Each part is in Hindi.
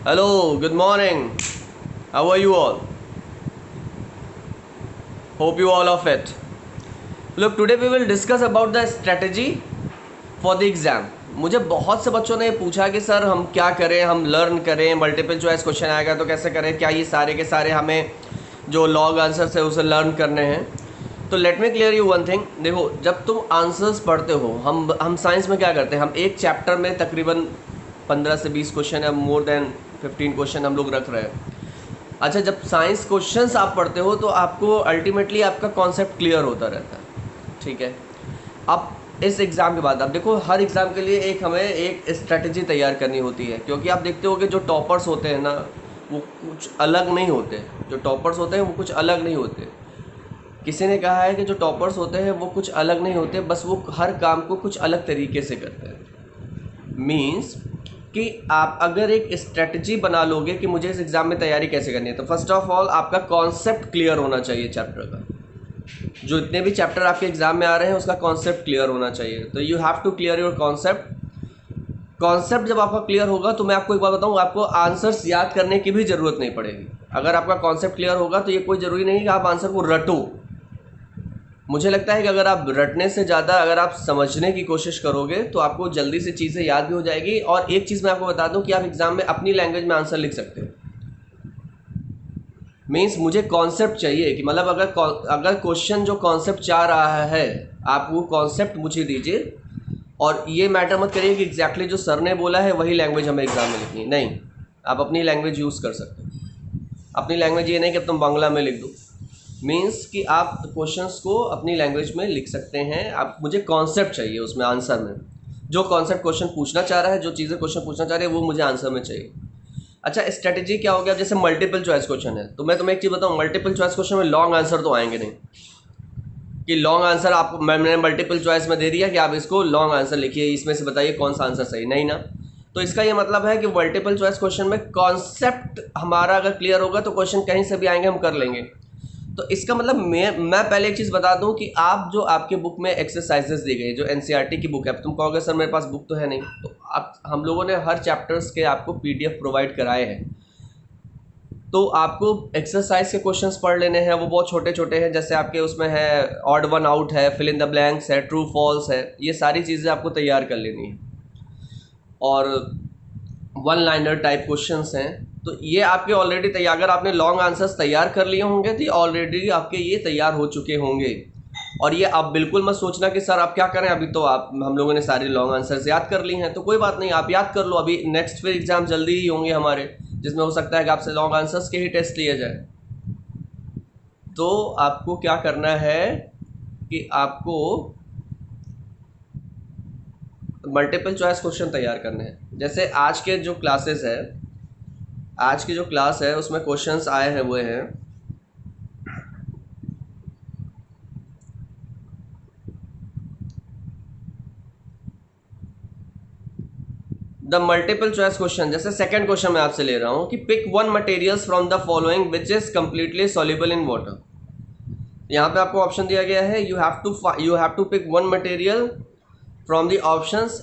Hello, good morning. How are you all? Hope you all are fit. Look, today we will discuss about the strategy for the exam. मुझे बहुत से बच्चों ने पूछा कि सर हम क्या करें, हम लर्न करें, मल्टीपल चॉइस क्वेश्चन आएगा तो कैसे करें, क्या ये सारे के सारे हमें जो लॉग आंसर्स है उसे लर्न करने हैं। तो let me clear you one thing. देखो, जब तुम आंसर्स पढ़ते हो, हम साइंस में क्या करते हैं, हम एक चैप्टर में तकरीबन 15 से 20 क्वेश्चन या मोर देन 15 क्वेश्चन हम लोग रख रहे हैं। अच्छा, जब साइंस क्वेश्चंस आप पढ़ते हो तो आपको अल्टीमेटली आपका कॉन्सेप्ट क्लियर होता रहता है, ठीक है। अब इस एग्ज़ाम के बाद अब देखो, हर एग्ज़ाम के लिए हमें एक स्ट्रेटजी तैयार करनी होती है, क्योंकि आप देखते हो कि जो टॉपर्स होते हैं ना, वो कुछ अलग नहीं होते। जो टॉपर्स होते हैं वो कुछ अलग नहीं होते। किसी ने कहा है कि जो टॉपर्स होते हैं वो कुछ अलग नहीं होते, बस वो हर काम को कुछ अलग तरीके से करते हैं। मीन्स कि आप अगर एक स्ट्रेटजी बना लोगे कि मुझे इस एग्ज़ाम में तैयारी कैसे करनी है, तो फर्स्ट ऑफ ऑल आपका कॉन्सेप्ट क्लियर होना चाहिए चैप्टर का। जो इतने भी चैप्टर आपके एग्ज़ाम में आ रहे हैं उसका कॉन्सेप्ट क्लियर होना चाहिए। तो you have to clear your concept. Concept जब आपका क्लियर होगा तो मैं आपको एक बात बताऊँ, आपको आंसर्स याद करने की भी ज़रूरत नहीं पड़ेगी। अगर आपका कॉन्सेप्ट क्लियर होगा तो ये कोई ज़रूरी नहीं कि आप आंसर को रटो। मुझे लगता है कि अगर आप रटने से ज़्यादा अगर आप समझने की कोशिश करोगे तो आपको जल्दी से चीज़ें याद भी हो जाएगी। और एक चीज़ मैं आपको बता दूं कि आप एग्ज़ाम में अपनी लैंग्वेज में आंसर लिख सकते हो। मीन्स मुझे कॉन्सेप्ट चाहिए कि मतलब अगर क्वेश्चन जो कॉन्सेप्ट चाह रहा है, आप वो कॉन्सेप्ट मुझे दीजिए। और ये मैटर मत करिए कि एग्जैक्टली जो सर ने बोला है वही लैंग्वेज हमें एग्ज़ाम में लिखनी है। नहीं, आप अपनी लैंग्वेज यूज़ कर सकते हो। अपनी लैंग्वेज ये नहीं कि अब तुम बांग्ला में लिख दो। मीन्स कि आप क्वेश्चंस को अपनी लैंग्वेज में लिख सकते हैं। आप मुझे कॉन्सेप्ट चाहिए उसमें, आंसर में जो कॉन्सेप्ट क्वेश्चन पूछना चाह रहा है, जो चीज़ें क्वेश्चन पूछना चाह रहे हैं वो मुझे आंसर में चाहिए। अच्छा, स्ट्रेटजी क्या हो गया? जैसे मल्टीपल चॉइस क्वेश्चन है तो मैं तुम्हें एक चीज़ बताऊँ, मल्टीपल चॉइस क्वेश्चन में लॉन्ग आंसर तो आएंगे नहीं कि लॉन्ग आंसर आपको मैंने मल्टीपल चॉइस में दे दिया कि आप इसको लॉन्ग आंसर लिखिए, इसमें से बताइए कौन सा आंसर सही। नहीं ना। तो इसका ये मतलब है कि मल्टीपल चॉइस क्वेश्चन में कॉन्सेप्ट हमारा अगर क्लियर होगा तो क्वेश्चन कहीं से भी आएंगे, हम कर लेंगे। तो इसका मतलब मैं पहले एक चीज़ बता दूं कि आप जो आपके बुक में एक्सरसाइजेस दी गई, जो एनसीईआरटी की बुक है, तुम कहोगे सर मेरे पास बुक तो है नहीं, तो आप हम लोगों ने हर चैप्टर्स के आपको पीडीएफ प्रोवाइड कराए हैं। तो आपको एक्सरसाइज के क्वेश्चंस पढ़ लेने हैं। वो बहुत छोटे छोटे हैं, जैसे आपके उसमें है ऑड वन आउट है, फिल इन द ब्लैंक्स है, ट्रू फॉल्स है। ये सारी चीज़ें आपको तैयार कर लेनी है। और वन लाइनर टाइप क्वेश्चंस हैं, तो ये आपके ऑलरेडी तैयार, अगर आपने लॉन्ग आंसर्स तैयार कर लिए होंगे तो ऑलरेडी आपके ये तैयार हो चुके होंगे। और ये आप बिल्कुल मत सोचना कि सर आप क्या करें, अभी तो आप हम लोगों ने सारे लॉन्ग आंसर्स याद कर ली हैं। तो कोई बात नहीं, आप याद कर लो। अभी नेक्स्ट फिर एग्जाम जल्दी ही होंगे हमारे, जिसमें हो सकता है कि आपसे लॉन्ग आंसर्स के ही टेस्ट लिए जाए। तो आपको क्या करना है कि आपको मल्टीपल चॉइस क्वेश्चन तैयार करने हैं। जैसे आज के जो क्लासेस है, आज की जो क्लास है उसमें क्वेश्चंस आए हैं हुए हैं, द मल्टीपल चॉइस क्वेश्चन। जैसे सेकंड क्वेश्चन मैं आपसे ले रहा हूं कि pick one materials from the following which is completely soluble in water. यहाँ पे आपको ऑप्शन दिया गया है, you have to pick one material from the options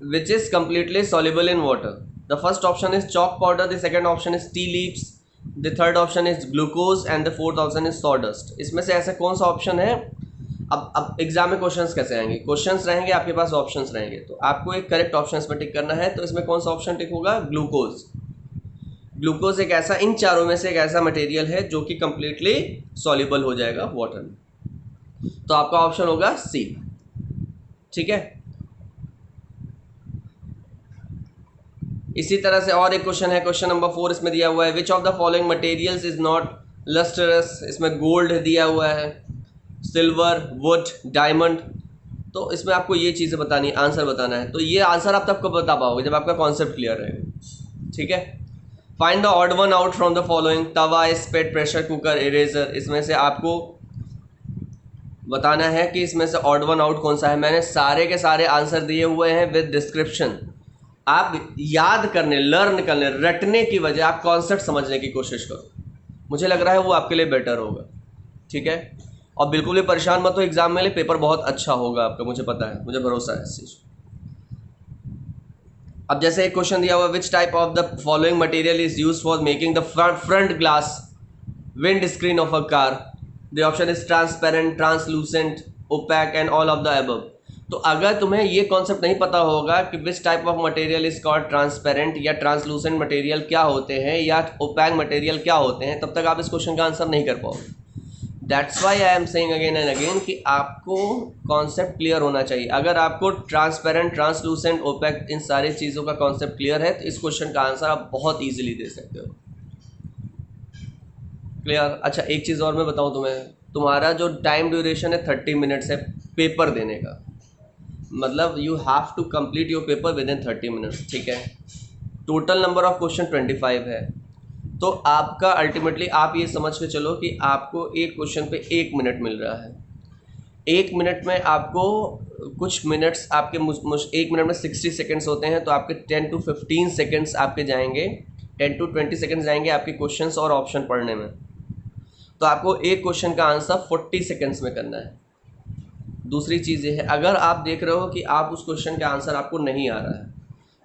which is completely soluble in water. The first option is chalk powder, the second option is tea leaves, the third option is glucose and the fourth option is sawdust. इसमें से ऐसा कौन सा ऑप्शन है? अब एग्जाम में क्वेश्चंस कैसे आएंगे? क्वेश्चंस रहेंगे, आपके पास ऑप्शंस रहेंगे, तो आपको एक करेक्ट ऑप्शंस में टिक करना है। तो इसमें कौन सा ऑप्शन टिक होगा? ग्लूकोज। ग्लूकोज एक ऐसा, इन चारों में से एक ऐसा मटेरियल है जो कि कंप्लीटली सॉल्युबल हो जाएगा वाटर में। तो आपका ऑप्शन होगा सी। ठीक है। इसी तरह से और एक क्वेश्चन है, क्वेश्चन नंबर 4 इसमें दिया हुआ है, which of the following materials is not lustrous. इसमें गोल्ड दिया हुआ है, सिल्वर, वुड, डायमंड। तो इसमें आपको ये चीज़ें बतानी, आंसर बताना है। तो ये आंसर आप तब कब बता पाओगे? जब आपका कॉन्सेप्ट क्लियर रहेगा। ठीक है। Find the odd one out from the following, Tawa, स्पेट, pressure cooker, eraser. इसमें से आपको बताना है कि इसमें से ऑड वन आउट कौन सा है। मैंने सारे के सारे आंसर दिए हुए हैं विद डिस्क्रिप्शन। आप याद करने, लर्न करने, रटने की वजह आप कॉन्सेप्ट समझने की कोशिश करो। मुझे लग रहा है वो आपके लिए बेटर होगा। ठीक है। और बिल्कुल भी परेशान मत हो, एग्जाम में ले पेपर बहुत अच्छा होगा आपका, मुझे पता है, मुझे भरोसा है इस चीज़। अब जैसे एक क्वेश्चन दिया हुआ, which type of the following material is use for making the front glass wind screen of a car? The option is transparent, translucent, opaque and all of the above. तो अगर तुम्हें ये कॉन्सेप्ट नहीं पता होगा कि which type of material is called transparent या ट्रांसलूसेंट मटेरियल क्या होते हैं या ओपैक मटेरियल क्या होते हैं, तब तक आप इस क्वेश्चन का आंसर नहीं कर पाओगे। That's why I am saying again and again कि आपको कॉन्सेप्ट क्लियर होना चाहिए। अगर आपको ट्रांसपेरेंट, ट्रांसलूसेंट, ओपैक इन सारी चीज़ों का कॉन्सेप्ट क्लियर है तो इस क्वेश्चन का आंसर आप बहुत ईजिली दे सकते हो। क्लियर? अच्छा, एक चीज़ और मैं बताऊं तुम्हें, तुम्हारा जो टाइम ड्यूरेशन है 30 मिनट्स है पेपर देने का, मतलब you have to complete your paper within 30 minutes, ठीक है। टोटल नंबर ऑफ क्वेश्चन 25 है, तो आपका अल्टीमेटली आप ये समझ के चलो कि आपको एक क्वेश्चन पे 1 मिनट मिल रहा है। 1 मिनट में आपको कुछ मिनट्स आपके 1 मिनट में 60 सेकेंड्स होते हैं, तो आपके 10 to 15 सेकेंड्स आपके जाएंगे, 10 to 20 सेकेंड्स जाएंगे आपके क्वेश्चंस और ऑप्शन पढ़ने में। तो आपको एक क्वेश्चन का आंसर 40 सेकेंड्स में करना है। दूसरी चीज़ ये है, अगर आप देख रहे हो कि आप उस क्वेश्चन का आंसर आपको नहीं आ रहा है,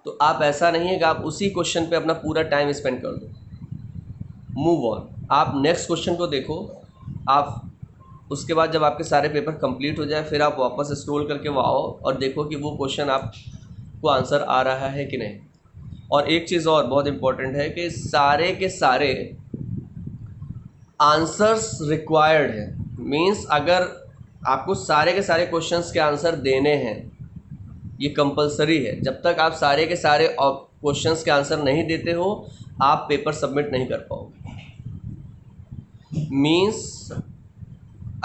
तो आप ऐसा नहीं है कि आप उसी क्वेश्चन पे अपना पूरा टाइम स्पेंड कर दो। मूव ऑन, आप नेक्स्ट क्वेश्चन को देखो। आप उसके बाद जब आपके सारे पेपर कंप्लीट हो जाए, फिर आप वापस स्क्रॉल करके वो आओ और देखो कि वो क्वेश्चन आपको आंसर आ रहा है कि नहीं। और एक चीज़ और बहुत इम्पोर्टेंट है कि सारे के सारे आंसर्स रिक्वायर्ड है। मीन्स अगर आपको सारे के सारे क्वेश्चंस के आंसर देने हैं, ये कंपलसरी है। जब तक आप सारे के सारे क्वेश्चंस के आंसर नहीं देते हो, आप पेपर सबमिट नहीं कर पाओगे। मीन्स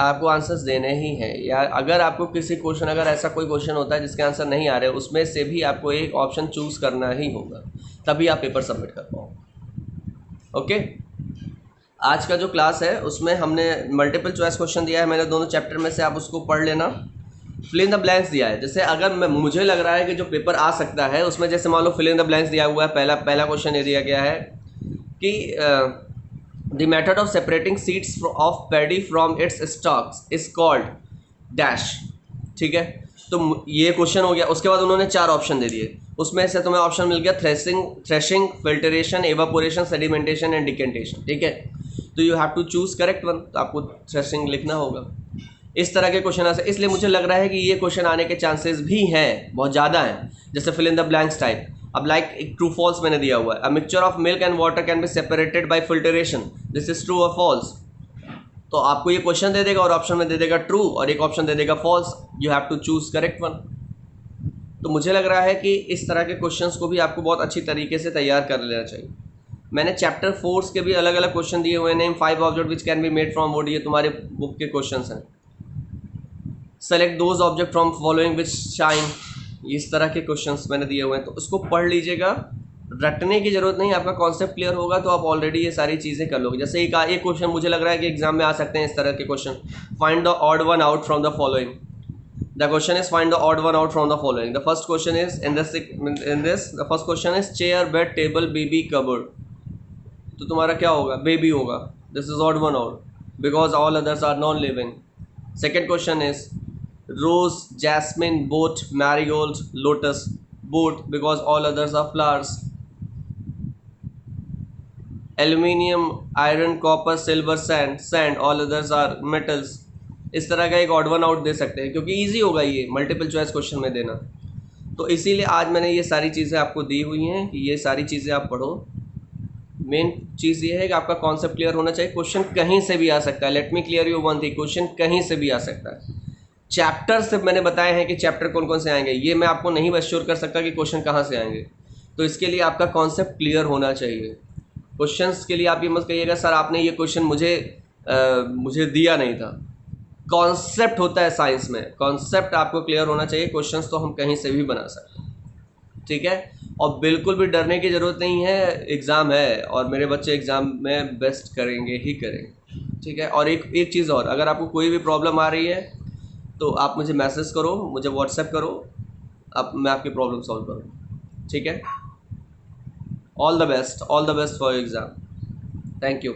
आपको आंसर्स देने ही हैं, या अगर आपको किसी क्वेश्चन, अगर ऐसा कोई क्वेश्चन होता है जिसके आंसर नहीं आ रहे, उसमें से भी आपको एक ऑप्शन चूज़ करना ही होगा, तभी आप पेपर सबमिट कर पाओगे। ओके, आज का जो क्लास है उसमें हमने मल्टीपल चॉइस क्वेश्चन दिया है, मैंने दोनों चैप्टर में से, आप उसको पढ़ लेना। फिल इन द ब्लैंक्स दिया है, जैसे अगर मुझे लग रहा है कि जो पेपर आ सकता है उसमें, जैसे मान लो फिल इन द ब्लैंक्स दिया हुआ है, पहला क्वेश्चन ये दिया गया है कि the method of separating seeds of paddy from its stocks is called dash, ठीक है। तो ये क्वेश्चन हो गया। उसके बाद उन्होंने 4 ऑप्शन दे दिए, उसमें से तुम्हें ऑप्शन मिल गया threshing, filtration, evaporation, sedimentation and decantation, ठीक है। तो you have to choose correct one, तो आपको थ्रेशिंग लिखना होगा। इस तरह के क्वेश्चन आ सकते, इसलिए मुझे लग रहा है कि ये क्वेश्चन आने के चांसेस भी हैं, बहुत ज़्यादा हैं, जैसे fill in the blanks type. अब लाइक एक ट्रू फॉल्स मैंने दिया हुआ है, a mixture of milk and water can be separated by filtration, this is true और फॉल्स। तो आपको ये क्वेश्चन दे देगा और ऑप्शन में दे देगा ट्रू और एक ऑप्शन दे देगा false, you have to choose correct one. तो मुझे लग रहा है कि इस तरह के क्वेश्चंस को भी आपको बहुत अच्छी तरीके से तैयार कर लेना चाहिए। मैंने चैप्टर 4 के भी अलग अलग क्वेश्चन दिए हुए हैं। 5 object which can be made from would, ये तुम्हारे बुक के क्वेश्चंस हैं। Select those object from following which shine, इस तरह के क्वेश्चंस मैंने दिए हुए हैं, तो उसको पढ़ लीजिएगा। रटने की जरूरत नहीं, आपका कॉन्सेप्ट क्लियर होगा तो आप ऑलरेडी ये सारी चीज़ें कर लोगे। जैसे एक क्वेश्चन मुझे लग रहा है कि एग्जाम में आ सकते हैं इस तरह के question, find the odd one out from the following. The question is find the odd one out from the following. The first question is the first question is chair, bed, table, baby, cupboard. तो तुम्हारा क्या होगा? बेबी होगा। This is odd one out because all others are non-living. Second question is rose, jasmine, boat, marigold, lotus. Boat because all others are flowers. Aluminium, iron, copper, silver, sand, all others are metals. इस तरह का एक ऑड वन आउट दे सकते हैं क्योंकि इजी होगा ये मल्टीपल चॉइस क्वेश्चन में देना। तो इसीलिए आज मैंने ये सारी चीज़ें आपको दी हुई हैं कि ये सारी चीज़ें आप पढ़ो। मेन चीज़ ये है कि आपका कॉन्सेप्ट क्लियर होना चाहिए। क्वेश्चन कहीं से भी आ सकता है, let me clear you one thing, question कहीं से भी आ सकता है। चैप्टर सिर्फ मैंने बताए हैं कि चैप्टर कौन कौन से आएंगे, ये मैं आपको नहीं एश्योर कर सकता कि क्वेश्चन कहाँ से आएंगे। तो इसके लिए आपका कॉन्सेप्ट क्लियर होना चाहिए। क्वेश्चंस के लिए आप ये मत कहिएगा सर आपने ये क्वेश्चन मुझे दिया नहीं था। कॉन्सेप्ट होता है साइंस में, कॉन्सेप्ट आपको क्लियर होना चाहिए। क्वेश्चंस तो हम कहीं से भी बना सकते हैं, ठीक है। और बिल्कुल भी डरने की ज़रूरत नहीं है, एग्ज़ाम है और मेरे बच्चे एग्ज़ाम में बेस्ट करेंगे ही करेंगे, ठीक है। और एक चीज़ और, अगर आपको कोई भी प्रॉब्लम आ रही है तो आप मुझे मैसेज करो, मुझे व्हाट्सएप करो, अब मैं आपकी प्रॉब्लम सॉल्व करूँ, ठीक है। All the best for exam. Thank you.